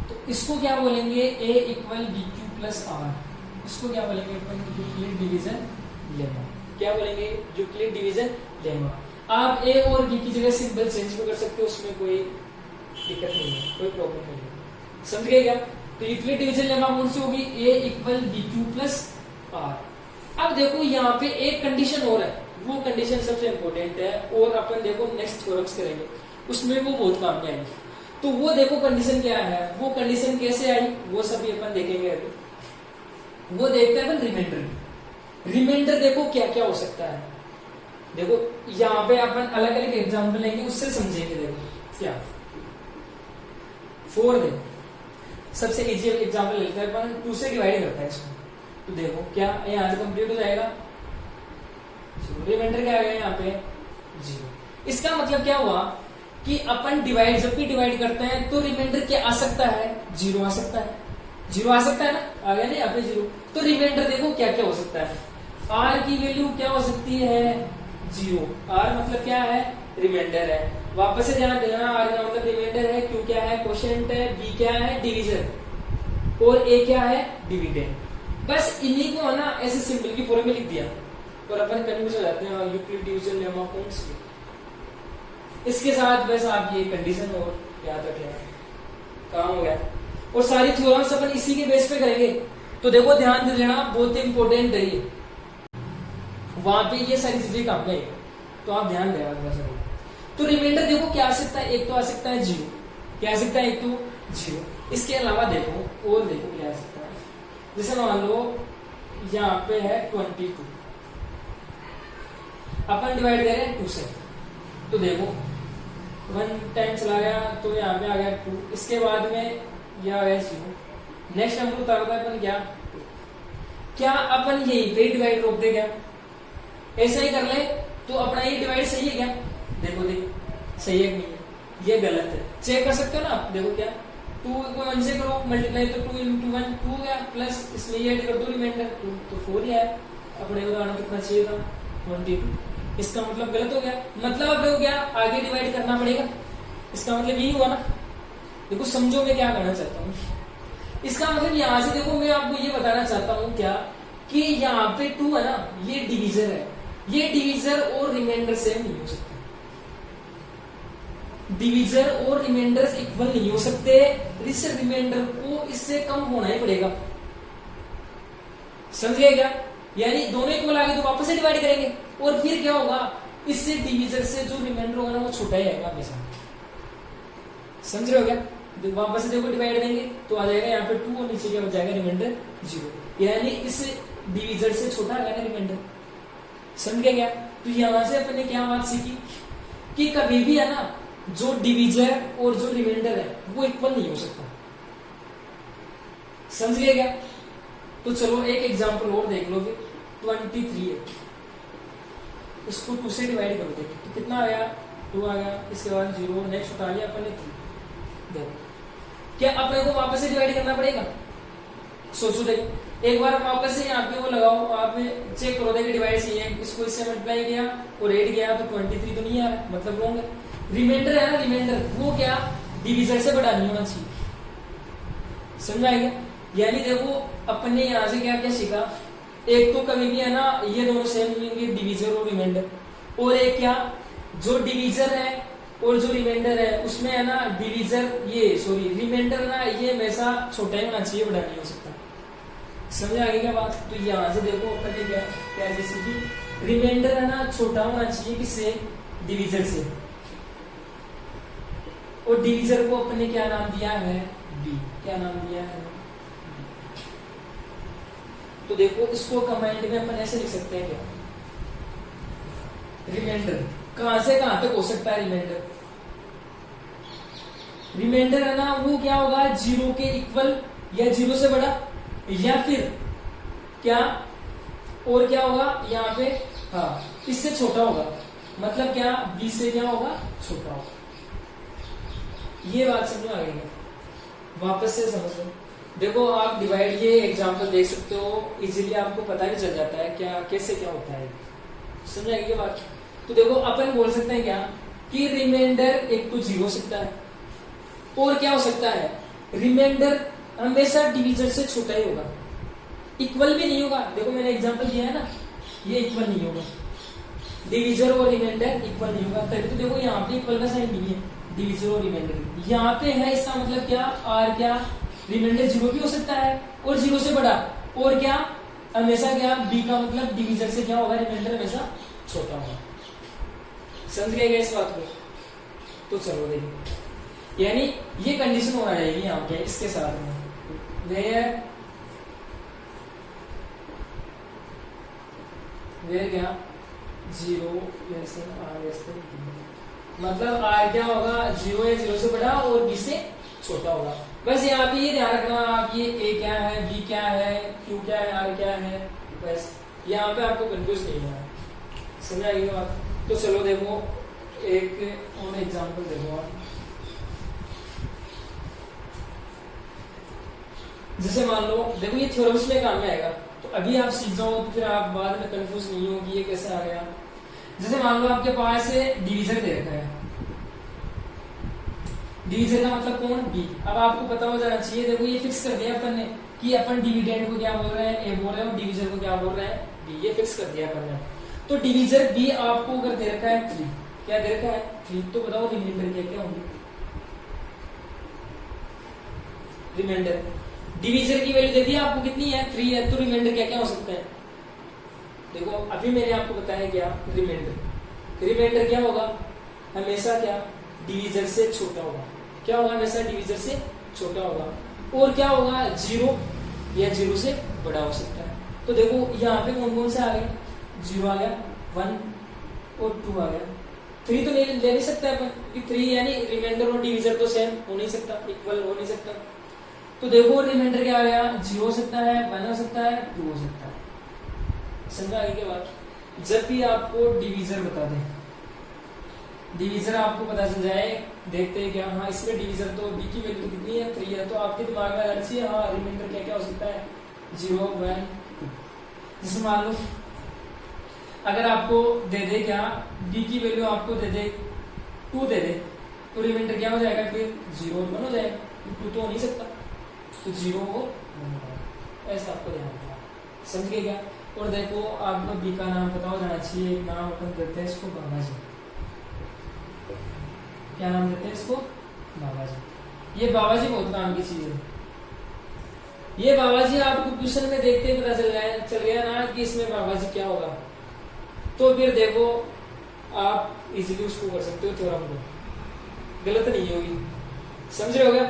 तो इसको क्या बोलेंगे a equal b q plus r, इसको क्या बोलेंगे अपन यूक्लिड डिवीजन लेमा, क्या बोलेंगे यूक्लिड डिवीजन लेमा। आप ए और बी की जगह सिंबल चेंज भी कर सकते हो, उसमें कोई दिक्कत नहीं है, कोई प्रॉब्लम नहीं है। समझ गए क्या? तो यूक्लिड डिवीजन लेमा कौन सी होगी, a equal b q plus r. अब देखो यहाँ पे एक कंडीशन और है, वो कंडीशन सबसे इंपॉर्टेंट है, और अपन देखो नेक्स्ट थ्योरम्स करेंगे उसमें वो बहुत काम में आएगी। तो वो देखो कंडीशन क्या है, वो कंडीशन कैसे आई वो सभी अपन देखेंगे अभी। वो देखते हैं अपन रिमाइंडर। रिमाइंडर देखो क्या क्या हो सकता है, देखो यहाँ पे अपन अलग अलग एग्जाम्पल लेंगे, उससे समझेंगे। देखो क्या 4 देखो सबसे इजी एग्जाम्पल लेते हैं अपन, 2 से डिवाइड करता है इसको, तो देखो क्या यहाँ से कंप्लीट हो जाएगा, रिमाइंडर क्या आ गया यहाँ पे 0। इसका मतलब क्या हुआ कि अपन डिवाइड जब भी डिवाइड करते हैं तो रिमाइंडर क्या आ सकता है 0 आ सकता है, 0 आ सकता है ना, आ गया ना यहाँ पे 0। तो रिमाइंडर देखो क्या क्या हो सकता है, r की वैल्यू क्या हो सकती है 0, r मतलब क्या है रिमाइंडर है, वापस से ध्यान देना r का मतलब रिमाइंडर है, q क्या है क्वोशिएंट है, b क्या है डिवीजन, और a क्या है डिविडेंड। बस इन्हीं को है ना ऐसे सिंपल की फॉर्म में लिख दिया, और अपन कन्फ्यूज हो जाते हैं यूक्लिड डिवीजन लेमा कौन सी। इसके साथ बस आप ये कंडीशन और याद रखें, काम हो गया। और सारी थ्योरम्स अपन इसी के बेस पे करेंगे, तो देखो ध्यान दे लेना, बहुत ही इंपॉर्टेंट है ये, वहां पे ये सारी चीजें काम में, तो आप ध्यान देना थोड़ा। तो रिमाइंडर देखो क्या आ सकता है, एक तो आ सकता है 0, क्या आ सकता है एक तो 0। इसके अलावा देखो और देखो क्या आ सकता है, जैसे मान लो यहाँ पे है 22, अपन डिवाइड करें 2 से, तो देखो 1 टाइम चला गया तो यहाँ पे आ गया 2, इसके बाद में यह आ गया 0। नेक्स्ट नंबर उतारता है अपन क्या अपन यही पे डिवाइड रोक दे क्या, ऐसा ही कर ले तो अपना ये डिवाइड सही है क्या, देखो सही है कि नहीं है, ये गलत है, चेक कर सकते हो ना। देखो क्या 2 को 1 से करो मल्टीप्लाई, तो 2 into 1 2 गया, प्लस इसमें ये ऐड कर दो रिमाइंडर 2 तो 4 ही आया। अपने उदाहरण कितना चाहिए था 22, इसका मतलब गलत हो गया, मतलब अपने को क्या आगे डिवाइड करना पड़ेगा, इसका मतलब यही हुआ ना। देखो समझो मैं क्या कहना चाहता हूँ, इसका मतलब यहाँ से देखो मैं आपको ये बताना चाहता हूँ क्या कि यहाँ पे 2 है ना, ये डिवीजर है, ये डिवीजर और रिमाइंडर सेम नहीं हो सकते, डिवीजर और रिमाइंडर इक्वल नहीं हो सकते, इस रिमाइंडर को इससे कम होना ही पड़ेगा। समझ गए क्या? यानी दोनों इक्वल आ गए तो वापस से डिवाइड करेंगे और फिर क्या होगा, इससे डिवीजर से जो रिमाइंडर होगा ना वो छोटा ही आएगा हमेशा। समझ रहे हो क्या? वापस से देखो डिवाइड देंगे तो आ जाएगा यहाँ पे 2 और नीचे क्या हो जाएगा रिमाइंडर 0, यानी इस डिवीजर से छोटा आ गया रिमाइंडर। समझ गया क्या? तो यहां से अपने क्या बात सीखी कि कभी भी है ना जो डिवीजर और जो रिमाइंडर है वो इक्वल नहीं हो सकता। समझ गए क्या? तो चलो एक एग्जांपल और देख लो फिर। 23 है, इसको 2 से डिवाइड कर देंगे तो कितना आ गया, 2 आ गया, इसके बाद 0, नेक्स्ट उठा लिया अपन ने 3। देखो क्या अपने को वापस से डिवाइड करना पड़ेगा? सोचो देखो, एक बार वापस से यहाँ पे वो लगाओ, आप चेक करो देखिए डिवाइड सही है, इसको इससे मल्टीप्लाई किया और 8 गया तो 23 तो नहीं आ रहा, मतलब रॉन्ग है। रिमाइंडर है ना, रिमाइंडर वो क्या डिवीजर से बड़ा नहीं होना चाहिए। समझ आएगा? यानी देखो अपने यहाँ से क्या क्या सीखा, एक तो कभी भी है ना ये दोनों सेम नहीं होंगे, डिवीजर और रिमाइंडर, और एक क्या जो डिवीजर है और जो रिमाइंडर है उसमें है ना डिवीजर रिमाइंडर ना ये हमेशा छोटा ही होना चाहिए, बड़ा नहीं हो सकता। समझ आ गई क्या बात? तो यहाँ से देखो अपन ने क्या क्या जैसे कि रिमाइंडर है ना छोटा होना चाहिए किससे, डिवीजर से, और डिवीजर को अपन ने क्या नाम दिया है, बी। क्या नाम दिया है? तो देखो इसको कमेंट में अपन ऐसे लिख सकते हैं क्या, रिमाइंडर कहां से कहां तक हो सकता है रिमाइंडर? रिमाइंडर है ना वो क्या होगा, 0 के इक्वल या 0 से बड़ा, या फिर क्या और क्या होगा यहाँ पे, हाँ इससे छोटा होगा, मतलब क्या बी से क्या होगा, छोटा होगा। ये बात समझ आ गई? वापस से समझ लो। देखो आप डिवाइड ये एग्जांपल देख सकते हो, इजीली आपको पता भी चल जाता है क्या कैसे क्या होता है। समझ आएगी ये बात? तो देखो अपन बोल सकते हैं क्या कि रिमाइंडर एक तो 0 हो सकता है, और क्या हो सकता है, रिमाइंडर हमेशा डिवीजर से छोटा ही होगा, इक्वल भी नहीं होगा। देखो मैंने एग्जांपल दिया है ना, ये इक्वल नहीं होगा, डिवीजर और रिमाइंडर इक्वल नहीं होगा। तभी तो देखो यहाँ पे इक्वल का साइन नहीं है, डिवीजर और रिमाइंडर यहाँ पे है, इसका मतलब क्या, आर क्या रिमाइंडर 0 भी हो सकता है और 0 से बड़ा, और क्या हमेशा क्या बी का मतलब डिवीजर से क्या होगा, रिमाइंडर हमेशा छोटा होगा। समझ गए इस बात को? तो चलो देखिए, यानी ये कंडीशन होना रहेगी यहाँ पे इसके साथ में, वे क्या 0 मतलब आर क्या होगा, 0 या 0 से बड़ा और बी से छोटा होगा। बस यहाँ पे ये ध्यान रखना आप, ये ए क्या है, बी क्या है, क्यू क्या है, आर क्या है, बस यहाँ पे आपको कंफ्यूज नहीं होना है। समझ आएगी बात? तो चलो देखो एक और एग्जांपल देखो आप, जैसे मान लो देखो ये थ्योरम्स में काम में आएगा, तो अभी आप सीख जाओ तो फिर आप बाद में कंफ्यूज नहीं हो कि ये कैसे आ गया। जैसे मान लो आपके पास डिवीजर दे रखा है, डिवीजर का मतलब कौन, बी। अब आपको पता हो जाना चाहिए, देखो ये फिक्स कर दिया अपन ने कि अपन डिविडेंड को क्या बोल रहे हैं, ए बोल रहे हैं, और डिवीजर को क्या बोल रहे हैं, बी। ये फिक्स कर दिया अपन ने। तो डिवीजर बी आपको अगर दे रखा है 3, क्या दे रखा है 3, तो बताओ रिमाइंडर क्या क्या होंगे, रिमाइंडर डिवीजर की वैल्यू दे दी आपको कितनी है, 3 है, तो रिमाइंडर क्या क्या हो सकते हैं? देखो अभी मैंने आपको बताया क्या, रिमाइंडर क्या होगा, हमेशा क्या डिवीजर से छोटा होगा। क्या होगा, हमेशा डिवीजर से छोटा होगा। और क्या होगा, 0 या 0 से बड़ा हो सकता है। तो देखो यहाँ पे कौन कौन से आ गए, 0 आ गया, 1 और 2 आ गया, 3 तो ले नहीं सकता है, 3 यानी रिमाइंडर और डिवीजर तो सेम हो नहीं सकता, इक्वल हो नहीं सकता। तो देखो रिमाइंडर क्या आ गया, 0 हो सकता है, 1 हो सकता है, 2 हो सकता है। समझा आगे के बाद? जब भी आपको डिवीजर बता दें, डिवीजर आपको पता चल जाए, देखते हैं क्या, हाँ इसमें डिवीजर तो बी की वैल्यू कितनी है, 3 है, तो आपके दिमाग में आना चाहिए हाँ रिमाइंडर क्या क्या हो सकता है, 0, 1, 2। जैसे मान लो अगर आपको दे दे क्या, बी की वैल्यू आपको दे दे 2 दे दे, तो रिमाइंडर क्या हो जाएगा फिर, 0 और 1 हो जाएगा, 2 तो हो नहीं सकता, तो 0 और 1 ऐसा आपको ध्यान रखना। समझिए क्या। और देखो आपको बी का नाम पता हो जाना चाहिए, एक नाम अपन देते हैं इसको बाबा जी। क्या नाम देते हैं इसको? बाबा जी। ये बाबा जी बहुत काम की चीज है। ये बाबा जी आपको क्वेश्चन में देखते ही पता चल गया ना कि इसमें बाबा जी क्या होगा, तो फिर देखो आप इजीली उसको कर सकते हो, थ्योरम को गलत नहीं होगी। समझ रहे हो क्या?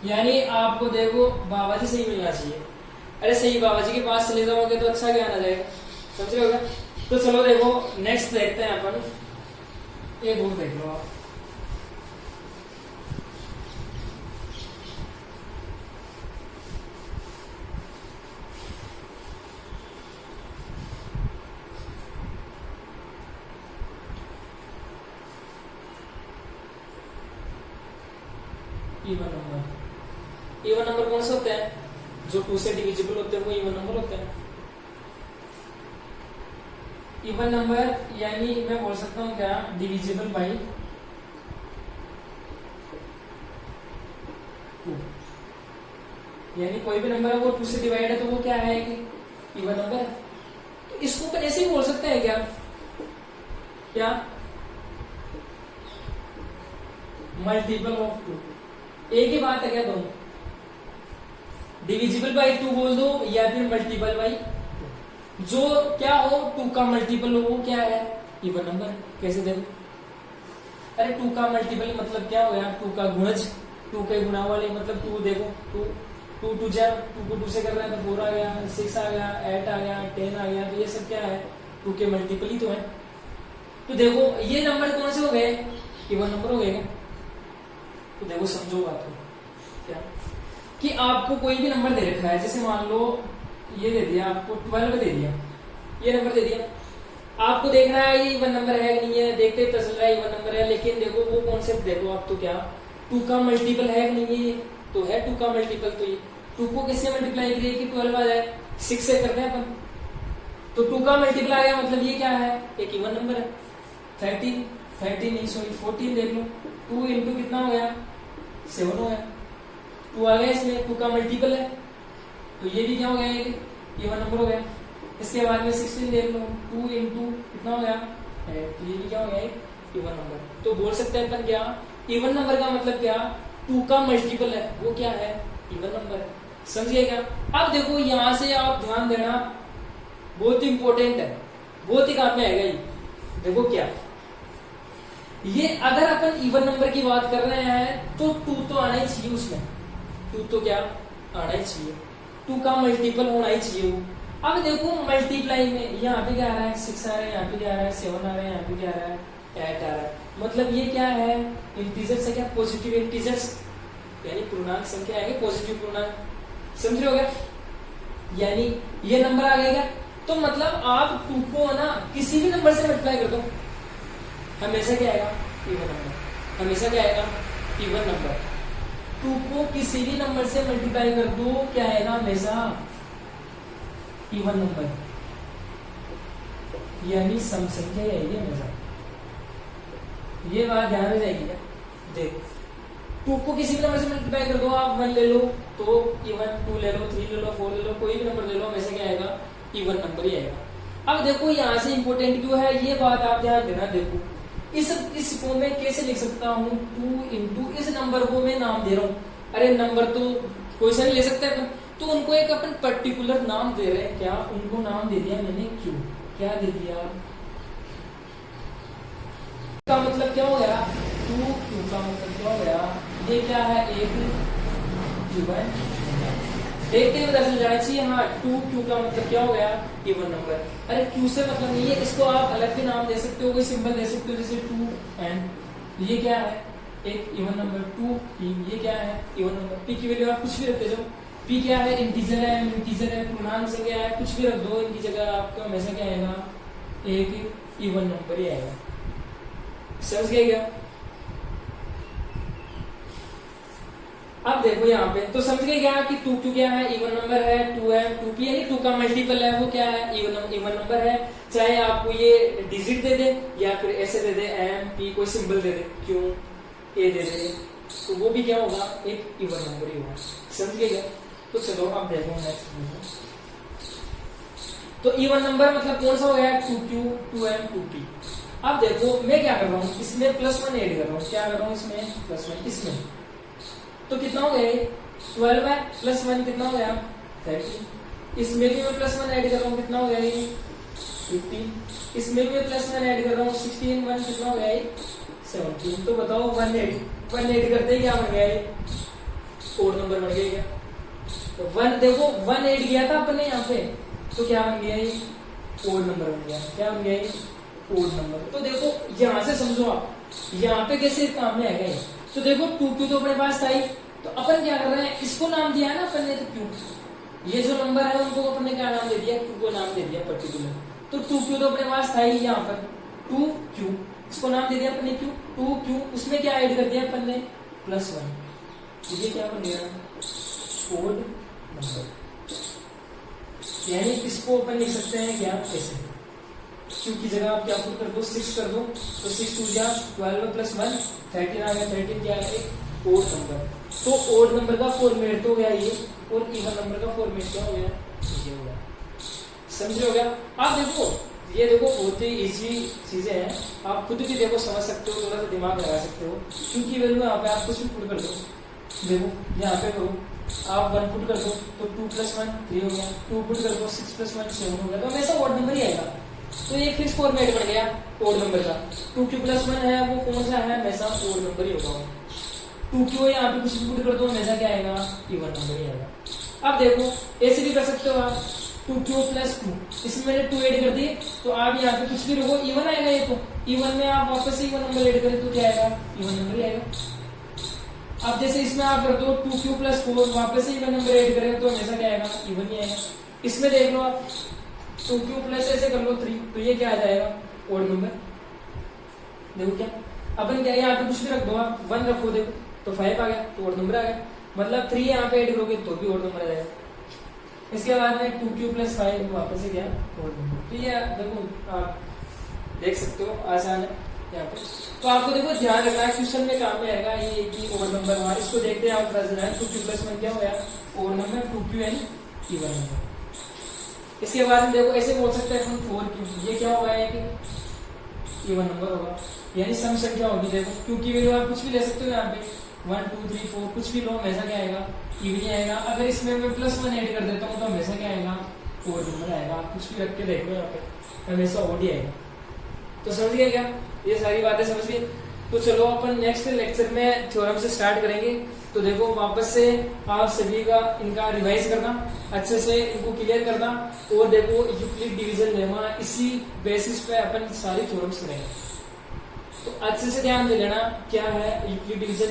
यानी आपको देखो बाबा जी सही मिलना चाहिए। अरे सही बाबा जी के पास चले जाओगे तो अच्छा ज्ञान आ जाएगा। समझ रहे हो क्या? तो चलो देखो नेक्स्ट देखते हैं अपन, एक और देख लो आप। इवन नंबर, इवन नंबर कौन सा होता है? जो 2 से डिविजिबल होते हैं वो इवन नंबर होते हैं। इवन नंबर यानी मैं बोल सकता हूँ क्या, डिविजिबल बाई 2। यानी कोई भी नंबर है वो 2 से डिवाइड है तो वो क्या है, इवन नंबर है। तो इसको तो ऐसे ही बोल सकते हैं क्या, क्या मल्टीपल ऑफ 2। एक ही बात है क्या दोनों? डिविजिबल बाई 2 बोल दो या फिर मल्टीपल बाई 2। जो क्या हो 2 का मल्टीपल हो वो क्या है, इवन नंबर। कैसे देखो, अरे 2 का मल्टीपल मतलब क्या हो गया, 2 का गुणज, 2 के गुणा वाले मतलब 2। देखो 2 2 जा 2 को 2 से कर रहे हैं तो 4 आ गया, 6 आ गया, 8 आ गया, 10 आ गया। तो ये सब क्या है, 2 के मल्टीपल ही तो है। तो देखो ये नंबर कौन से हो गए, इवन नंबर हो गए। तो देखो समझो बात को क्या, कि आपको कोई भी नंबर दे रखा है, जैसे मान लो ये दे दिया आपको 12 दे दिया, ये नंबर दे दिया, आपको देखना है ये इवन नंबर है कि नहीं है। देखते पता चल रहा है इवन नंबर है, लेकिन देखो वो कॉन्सेप्ट देखो आप, तो क्या 2 का मल्टीपल है कि नहीं है, तो है 2 का मल्टीपल। तो ये 2 को किससे मल्टीप्लाई करिए कि 12 आ जाए, 6 से करते हैं अपन। तो 2 का मल्टीपल आ गया मतलब ये क्या है, एक इवन नंबर है। 13 नहीं सॉरी 14 देख लो, 2 इंटू कितना हो गया, 7 हो गया। 2 आ गया इसमें, 2 का मल्टीपल है तो ये भी क्या हो गया, इवन नंबर हो गया। इसके बाद में 16 देख लो, 2 इंटू कितना हो गया, तो ये भी क्या हो गया, इवन नंबर। तो बोल सकते हैं अपन क्या, इवन नंबर का मतलब क्या, 2 का मल्टीपल है वो क्या है, इवन नंबर है। समझिए क्या? अब देखो यहां से आप ध्यान देना, बहुत इंपॉर्टेंट है, बहुत ही काम में आएगा ये। देखो क्या, ये अगर अपन इवन नंबर की बात कर रहे हैं तो 2 तो आना ही चाहिए उसमें, 2 तो क्या आना ही चाहिए, 2 का मल्टीपल होना ही चाहिए वो। अब देखो मल्टीप्लाई में यहाँ पे क्या आ रहा है, 6 आ रहा है, यहाँ पे क्या आ रहा है, 7 आ रहा है, यहाँ पे क्या आ रहा है, 8 आ रहा है। मतलब ये क्या है, इंटीजर्स है क्या, पॉजिटिव इंटीजर्स, यानी पूर्णांक संख्या है, पॉजिटिव पूर्णांक। समझ रहे हो क्या? यानी ये नंबर आ गया क्या, तो मतलब आप 2 को ना किसी भी नंबर से मल्टीप्लाई कर दो, हमेशा क्या आएगा, इवन नंबर। हमेशा क्या आएगा, इवन नंबर। 2 को किसी भी नंबर से मल्टीप्लाई कर दो, क्या आएगा, हमेशा इवन नंबर, यानी सम संख्या आएगी हमेशा। ये बात ध्यान में जाएगी क्या? देखो 2 को किसी भी नंबर से मल्टीप्लाई कर दो, आप 1 ले लो तो इवन, 2 ले लो, 3 ले लो, 4 ले लो, कोई भी नंबर ले लो, हमेशा क्या आएगा, इवन नंबर ही आएगा। अब देखो यहाँ से इंपॉर्टेंट क्यों है ये बात आप ध्यान देना। देखो इस फॉर्म में कैसे लिख सकता हूँ, 2 इंटू इस नंबर को मैं नाम दे रहा हूँ। अरे नंबर तो कोई सा नहीं ले सकते अपन, तो उनको एक अपन पर्टिकुलर नाम दे रहे हैं। क्या उनको नाम दे दिया मैंने, क्यू। क्या दे दिया, का मतलब क्या हो गया, 2 क्यू का मतलब क्या हो गया, ये क्या है, एक इवन। देखते हुए चल जाना चाहिए, हाँ 2 क्यू का मतलब क्या हो गया, इवन नंबर। अरे क्यू से मतलब नहीं है, इसको आप अलग भी नाम दे सकते हो, कोई सिंबल दे सकते हो, जैसे 2 एंड ये क्या है, एक इवन नंबर। 2 पी, ये क्या है, इवन नंबर। पी की वैल्यू आप कुछ भी रखते जाओ, पी क्या है, इंटीजर है, पूर्णांक संख्या है, कुछ भी रख दो इनकी जगह, आपका हमेशा क्या आएगा, एक इवन नंबर ही आएगा। समझ गए क्या? अब देखो यहाँ पे तो समझ गए क्या कि 2 क्यू क्या है, इवन नंबर है, 2 है, 2p यानी 2 का मल्टीपल है, वो क्या है, इवन नंबर है। चाहे आपको ये डिजिट दे दे या फिर ऐसे दे दे, एम पी कोई सिंबल दे दे, क्यू ए दे दे, तो वो भी क्या होगा, एक इवन नंबर ही होगा। समझ गए क्या? तो चलो अब देखो नेक्स्ट। तो इवन नंबर मतलब कौन सा हो गया, 2q 2m 2p। अब देखो मैं क्या कर रहा हूँ, इसमें +1 ऐड कर रहा हूँ, क्या कर रहा हूँ इसमें +1, इसमें तो कितना हो गया 12 है, +1 कितना हो गया 30। इसमें भी मैं +1 ऐड कर रहा हूँ, कितना हो गया ये 15। इसमें भी मैं +1 ऐड कर रहा हूँ, 16 1 कितना हो गया ये 17। तो बताओ 1 ऐड करते ही क्या बन गया ये ओड नंबर बन गया क्या। तो 1 देखो 1 ऐड किया था अपने यहाँ पे, तो क्या बन गया ये ओड नंबर बन गया, क्या बन गया ये ओड नंबर। तो देखो यहाँ से समझो आप यहाँ पे कैसे काम में आएगा ये। तो देखो 2q तो अपने पास था ही, तो अपन क्या कर रहे हैं, इसको नाम दिया है ना अपन ने, तो q ये जो नंबर है उनको अपन ने क्या नाम दे दिया, q को नाम दे दिया पर्टिकुलर। तो 2q तो अपने पास था ही यहाँ पर 2q, इसको नाम दे दिया अपन ने q 2q, उसमें क्या ऐड कर दिया अपन ने +1, ये क्या बन गया ओड नंबर। यानी इसको अपन लिख सकते हैं क्या ऐसे, q की जगह आप क्या पुट कर दो 6 कर दो, तो 6 2 जा 12 +1 13 आ गया, 13 क्या है एक ओड नंबर। तो ओड नंबर का फॉर्मेट तो हो गया ये, और इवन नंबर का फॉर्मेट क्या हो गया ये हो गया, समझ हो गया। आप देखो ये देखो बहुत ही इजी चीजें हैं, आप खुद भी देखो समझ सकते हो, थोड़ा सा दिमाग लगा सकते हो। क्योंकि वैल्यू यहाँ पे आप कुछ भी पुट कर दो, देखो यहाँ पे करो आप 1 पुट कर दो तो 2 + 1 3 हो गया, 2 पुट कर दो 6 + 1 7 हो गया, तो हमेशा ओड नंबर ही आएगा। तो ये फिक्स फॉर्मेट बन गया ओड नंबर का। 2q + 1 है वो कौन सा है, हमेशा ओड नंबर ही होगा। 2q यहाँ पे कुछ भी पुट कर दो हमेशा क्या आएगा इवन नंबर ही आएगा। अब देखो ऐसे भी कर सकते हो आप 2q + 2, इसमें मैंने 2 ऐड कर दिए, तो आप यहाँ पे कुछ भी रखो इवन आएगा ये, तो इवन में आप वापस से इवन नंबर ऐड करें तो क्या आएगा इवन नंबर ही आएगा। अब जैसे इसमें आप कर दो 2q + 4, वापस से इवन नंबर ऐड करें तो हमेशा क्या आएगा इवन ही आएगा। इसमें देख लो आप 2q प्लस ऐसे कर लो 3, तो ये क्या आ जाएगा ओड नंबर। देखो क्या अपन क्या यहाँ पे कुछ भी रख दो, आप 1 रखो देखो तो 5 आ गया, तो ओड नंबर आ गया, मतलब 3 यहाँ पे ऐड करोगे तो भी ओड नंबर आ जाएगा। इसके बाद में 2q + 5 वापस से क्या ओड नंबर। तो ये देखो आप देख सकते हो आसान है यहाँ पे। तो आपको देखो ध्यान रखना है क्वेश्चन में काम में आएगा ये कि ओड नंबर वहां, इसको देखते हैं आप 2q + 1 क्या हो गया ओड नंबर, 2q यानी इवन नंबर। इसके बाद में देखो ऐसे बोल सकते हैं 4q, ये क्या होगा कि इवन नंबर होगा, यानी सम संख्या होगी। देखो क्योंकि वैल्यू आप कुछ भी ले सकते हो यहाँ पे 1 2 3 4 कुछ भी लो हमेशा क्या आएगा इवन ही आएगा। अगर इसमें मैं +1 ऐड कर देता हूँ तो हमेशा क्या आएगा ओड नंबर आएगा। आप कुछ भी रख के देखो यहाँ पे हमेशा ओड ही आएगा। तो समझ गए क्या, ये सारी बातें समझ गए। तो चलो अपन नेक्स्ट लेक्चर में थ्योरम से स्टार्ट करेंगे। तो देखो वापस से आप सभी का इनका रिवाइज करना, अच्छे से इनको क्लियर करना, और देखो यूक्लिड डिवीजन लेमा इसी बेसिस पे अपन सारी थ्योरम्स करेंगे। तो अच्छे से ध्यान दे लेना क्या है यूक्लिड डिवीजन।